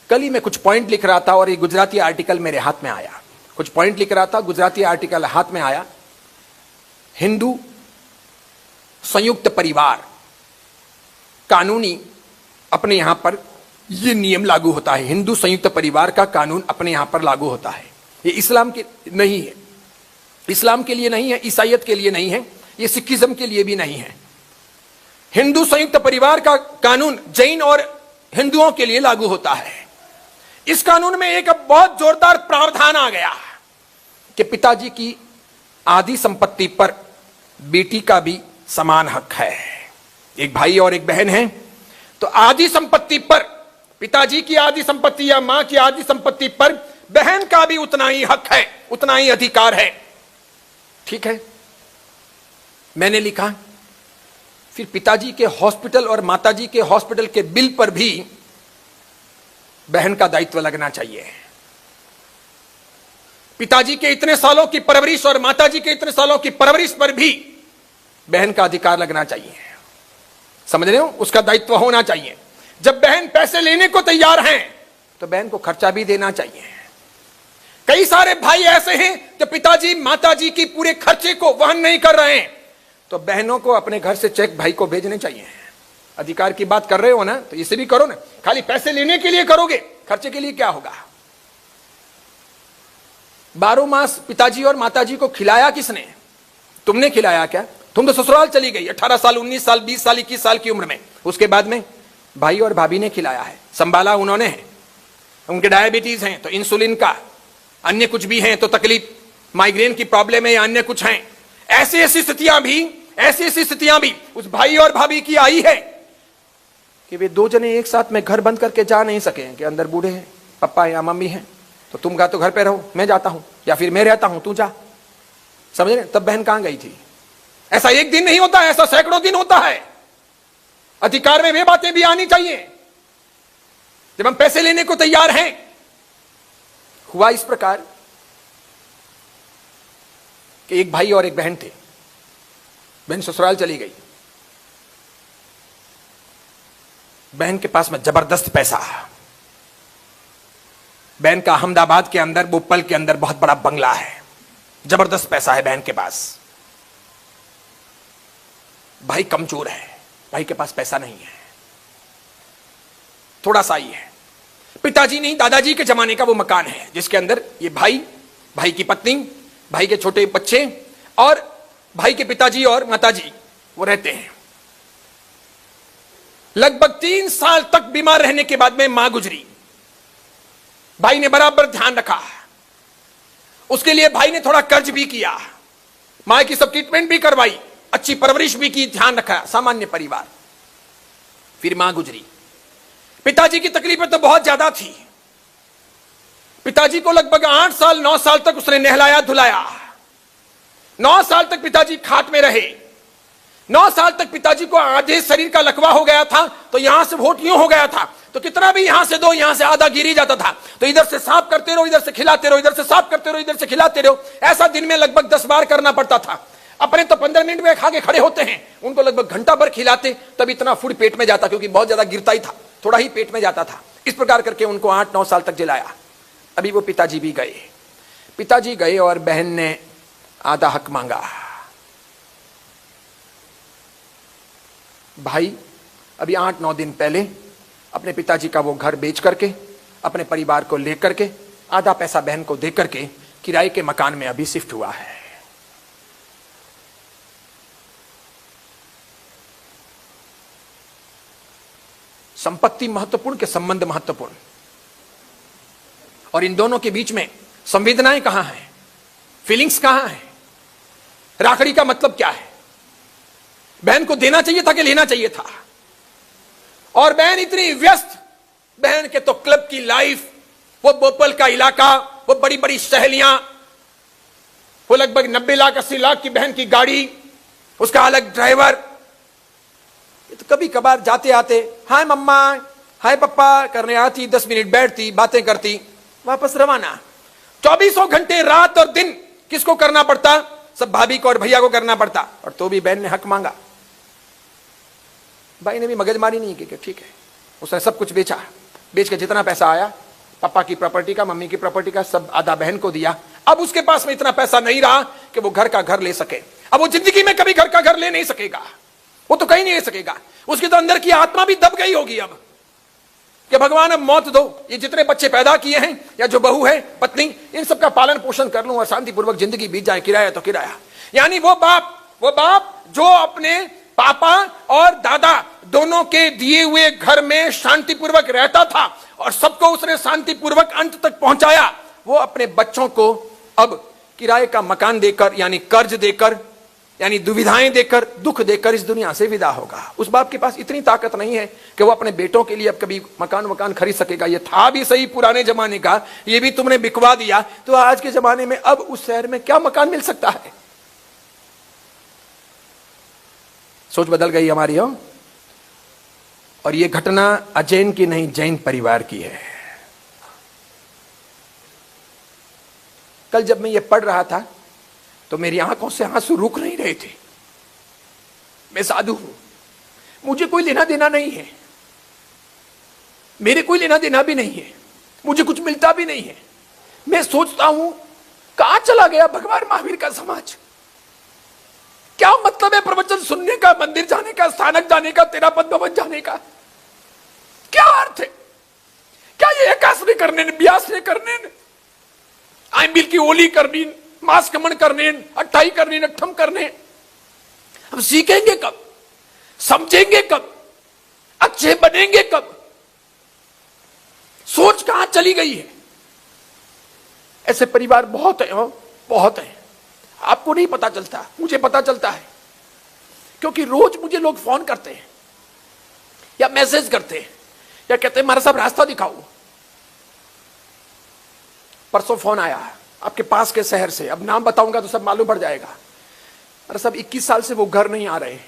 कल ही मैं कुछ पॉइंट लिख रहा था और ये गुजराती आर्टिकल मेरे हाथ में आया। कुछ पॉइंट लिख रहा था, गुजराती आर्टिकल हाथ में आया। हिंदू संयुक्त परिवार कानूनी अपने यहां पर यह नियम लागू होता है। हिंदू संयुक्त परिवार का कानून अपने यहां पर लागू होता है। ये इस्लाम के नहीं है, इस्लाम के लिए नहीं है, ईसाईयत के लिए नहीं है, ये सिखिज्म के लिए भी नहीं है। हिंदू संयुक्त परिवार का कानून जैन और हिंदुओं के लिए लागू होता है। इस कानून में एक बहुत जोरदार प्रावधान आ गया कि पिताजी की आधी संपत्ति पर बेटी का भी समान हक है। एक भाई और एक बहन है, तो आधी संपत्ति पर, पिताजी की आधी संपत्ति या मां की आधी संपत्ति पर बहन का भी उतना ही हक है, उतना ही अधिकार है। ठीक है, मैंने लिखा फिर पिताजी के हॉस्पिटल और माताजी के हॉस्पिटल के बिल पर भी बहन का दायित्व लगना चाहिए। पिताजी के इतने सालों की परवरिश और माताजी के इतने सालों की परवरिश पर भी बहन का अधिकार लगना चाहिए। समझ रहे हो, उसका दायित्व होना चाहिए। जब बहन पैसे लेने को तैयार हैं तो बहन को खर्चा भी देना चाहिए। कई सारे भाई ऐसे हैं जो पिताजी माताजी की पूरे खर्चे को वहन नहीं कर रहे हैं, तो बहनों को अपने घर से चेक भाई को भेजने चाहिए। अधिकार की बात कर रहे हो ना, तो इसे भी करो ना। खाली पैसे लेने के लिए करोगे, खर्चे के लिए क्या होगा? 12 मास पिताजी और माताजी को खिलाया किसने? तुमने खिलाया क्या? तुम तो ससुराल चली गई 18 साल, 19 साल, 20 साल, 21 साल की उम्र में। उसके बाद में भाई और भाभी ने खिलाया है, संभाला उन्होंने है। उनके डायबिटीज हैं तो इंसुलिन का, अन्य कुछ भी हैं तो तकलीफ, माइग्रेन की प्रॉब्लम है या अन्य कुछ हैं। ऐसी ऐसी स्थितियां भी उस भाई और भाभी की आई है कि वे 2 जने एक साथ में घर बंद करके जा नहीं सके कि अंदर बूढ़े हैं, पापा या मम्मी हैं, तो तुम तो घर पे रहो, मैं जाता हूं, या फिर मैं रहता हूं, तू जा। समझ रहे? तब बहन कहां गई थी? ऐसा एक दिन नहीं होता है, ऐसा सैकड़ों दिन होता है। अधिकार में वे बातें भी आनी चाहिए। जब हम पैसे लेने को तैयार हैं, हुआ इस प्रकार कि एक भाई और एक बहन थे। बहन ससुराल चली गई। बहन के पास में जबरदस्त पैसा। बहन का अहमदाबाद के अंदर, बोपल के अंदर बहुत बड़ा बंगला है। जबरदस्त पैसा है बहन के पास। भाई कमजोर है, भाई के पास पैसा नहीं है, थोड़ा सा ही है। पिताजी नहीं, दादाजी के जमाने का वो मकान है जिसके अंदर ये भाई, भाई की पत्नी, भाई के छोटे बच्चे और भाई के पिताजी और माताजी वो रहते हैं। लगभग 3 साल तक बीमार रहने के बाद में मां गुजरी। भाई ने बराबर ध्यान रखा, उसके लिए भाई ने थोड़ा कर्ज भी किया, मां की सब ट्रीटमेंट भी करवाई, अच्छी परवरिश भी की, ध्यान रखा, सामान्य परिवार। फिर मां गुजरी। पिताजी की तकलीफें तो बहुत ज्यादा थी। पिताजी को लगभग 8 साल 9 साल तक उसने नहलाया धुलाया। 9 साल तक पिताजी खाट में रहे। 9 साल तक पिताजी को आधे शरीर का लकवा हो गया था, तो यहां से वोट यूं हो गया था, तो कितना भी यहां से दो, यहां से आधा गिर ही जाता था। तो इधर से साफ करते रहो, इधर से खिलाते रहो, इधर से साफ करते रहो, इधर से खिलाते रहो। ऐसा दिन में लगभग 10 बार करना पड़ता था। अपने तो 15 मिनट में खा के खड़े होते हैं, उनको लगभग घंटा भर खिलाते, तब इतना फूड पेट में जाता, क्योंकि बहुत ज्यादा गिरता ही था, थोड़ा ही पेट में जाता था। इस प्रकार करके उनको 8-9 साल तक जिलाया। अभी वो पिताजी भी गए। पिताजी गए और बहन ने आधा हक मांगा। भाई अभी 8-9 दिन पहले अपने पिताजी का वो घर बेच करके, अपने परिवार को लेकर के, आधा पैसा बहन को दे करके किराए के मकान में अभी शिफ्ट हुआ है। संपत्ति महत्वपूर्ण के संबंध महत्वपूर्ण, और इन दोनों के बीच में संवेदनाएं कहां हैं, फीलिंग्स कहां हैं? राखड़ी का मतलब क्या है? बहन को देना चाहिए था कि लेना चाहिए था? और बहन इतनी व्यस्त, बहन के तो क्लब की लाइफ, वो बोपल का इलाका, वो बड़ी बड़ी सहेलियां, वो लगभग 90 लाख 80 लाख की बहन की गाड़ी, उसका अलग ड्राइवर। तो कभी कभार जाते आते हाय मम्मा, हाय पापा करने आती, 10 मिनट बैठती, बातें करती, वापस रवाना। 24 घंटे रात और दिन किसको करना पड़ता? सब भाभी को और भैया को करना पड़ता। और तो भी बहन ने हक मांगा। भाई ने भी मगजमारी नहीं की कि ठीक है, उसने सब कुछ बेचा, बेच के जितना पैसा आया, पापा की प्रॉपर्टी का, मम्मी की प्रॉपर्टी का, सब आधा बहन को दिया। अब उसके पास में इतना पैसा नहीं रहा कि वो घर का घर ले सके। अब वो जिंदगी में कभी घर का घर ले नहीं सकेगा, वो तो कहीं नहीं ले सकेगा। उसके तो अंदर की आत्मा भी दब गई होगी अब कि भगवान अब मौत दो, ये जितने बच्चे पैदा किए हैं या जो बहू है, पत्नी, इन सबका पालन पोषण कर लूं और शांतिपूर्वक जिंदगी बीत जाए, किराया तो किराया। यानी वो बाप जो अपने पापा और दादा दोनों के दिए हुए घर में शांतिपूर्वक रहता था और सबको उसने शांतिपूर्वक अंत तक पहुंचाया, वो अपने बच्चों को अब किराए का मकान देकर, यानी कर्ज देकर, यानी दुविधाएं देकर, दुख देकर इस दुनिया से विदा होगा। उस बाप के पास इतनी ताकत नहीं है कि वो अपने बेटों के लिए अब कभी मकान खरीद सकेगा। ये था भी सही पुराने जमाने का, ये भी तुमने बिकवा दिया, तो आज के जमाने में अब उस शहर में क्या मकान मिल सकता है? सोच बदल गई हमारी हो। और ये घटना अजैन की नहीं, जैन परिवार की है। कल जब मैं ये पढ़ रहा था तो मेरी आंखों से आंसू रुक नहीं रहे थे। मैं साधु हूं, मुझे कोई लेना देना नहीं है, मेरे कोई लेना देना भी नहीं है, मुझे कुछ मिलता भी नहीं है। मैं सोचता हूं कहां चला गया भगवान महावीर का समाज? क्या मतलब है प्रवचन सुनने का, मंदिर जाने का, स्थानक जाने का, तेरा पद भवन जाने का? क्या अर्थ है? क्या ये एकादशी करने, ब्यास ने करने, आइमिल की ओली करनी, मास कमन करने, अट्ठाई करने, अट्ठम करने? हम सीखेंगे कब? समझेंगे कब? अच्छे बनेंगे कब? सोच कहां चली गई है? ऐसे परिवार बहुत है, बहुत है। आपको नहीं पता चलता, मुझे पता चलता है, क्योंकि रोज मुझे लोग फोन करते हैं या मैसेज करते हैं या कहते हैं हमारा साहब रास्ता दिखाओ। परसों फोन आया आपके पास के शहर से, अब नाम बताऊंगा तो सब मालूम पड़ जाएगा। अरे साहब 21 साल से वो घर नहीं आ रहे। हमारे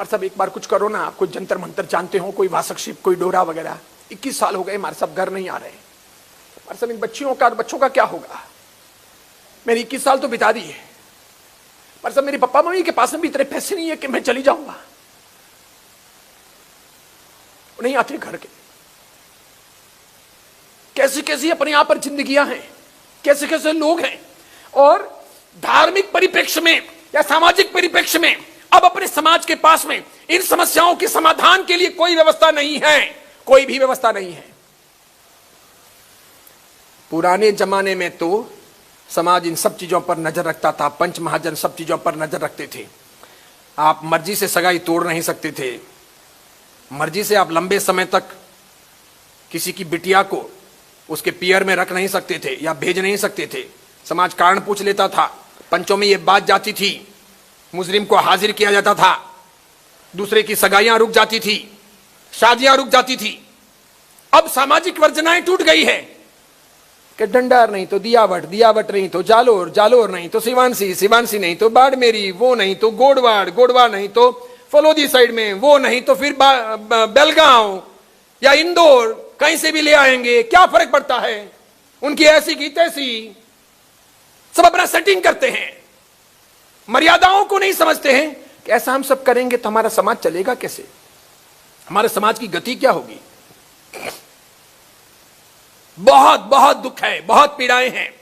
साहब एक बार कुछ करो ना, आप कोई जंतर मंतर जानते हो, कोई वासक शिप, कोई डोरा वगैरह। 21 साल हो गए हमारे साहब घर नहीं आ रहे। हमारे साहब इन बच्चों का क्या होगा? मैंने 21 साल तो बिता दिए। पर सब मेरे पापा मम्मी के पास में भी इतने पैसे नहीं है कि मैं चली जाऊंगा। नहीं आते घर के। कैसी कैसी अपने यहां पर जिंदगियां हैं, कैसे कैसे लोग हैं। और धार्मिक परिप्रेक्ष्य में या सामाजिक परिप्रेक्ष्य में अब अपने समाज के पास में इन समस्याओं के समाधान के लिए कोई व्यवस्था नहीं है, कोई भी व्यवस्था नहीं है। पुराने जमाने में तो समाज इन सब चीजों पर नजर रखता था, पंच महाजन सब चीजों पर नजर रखते थे। आप मर्जी से सगाई तोड़ नहीं सकते थे, मर्जी से आप लंबे समय तक किसी की बिटिया को उसके पियर में रख नहीं सकते थे या भेज नहीं सकते थे। समाज कारण पूछ लेता था, पंचों में यह बात जाती थी, मुजरिम को हाजिर किया जाता था, दूसरे की सगाइयां रुक जाती थी, शादियां रुक जाती थी। अब सामाजिक वर्जनाएं टूट गई है कि डंडार नहीं तो दियावट, दियावट नहीं तो जालोर, जालोर नहीं तो सिवानसी, सिवानसी नहीं तो बाड़मेरी, वो नहीं तो गोडवाड़, गोडवाड़ नहीं तो फलोदी साइड में, वो नहीं तो फिर बेलगांव या इंदौर, कहीं से भी ले आएंगे, क्या फर्क पड़ता है? उनकी ऐसी की तैसी, सब अपना सेटिंग करते हैं, मर्यादाओं को नहीं समझते हैं कि ऐसा हम सब करेंगे तो हमारा समाज चलेगा कैसे, हमारे समाज की गति क्या होगी। बहुत बहुत दुख है, बहुत पीड़ाएं हैं।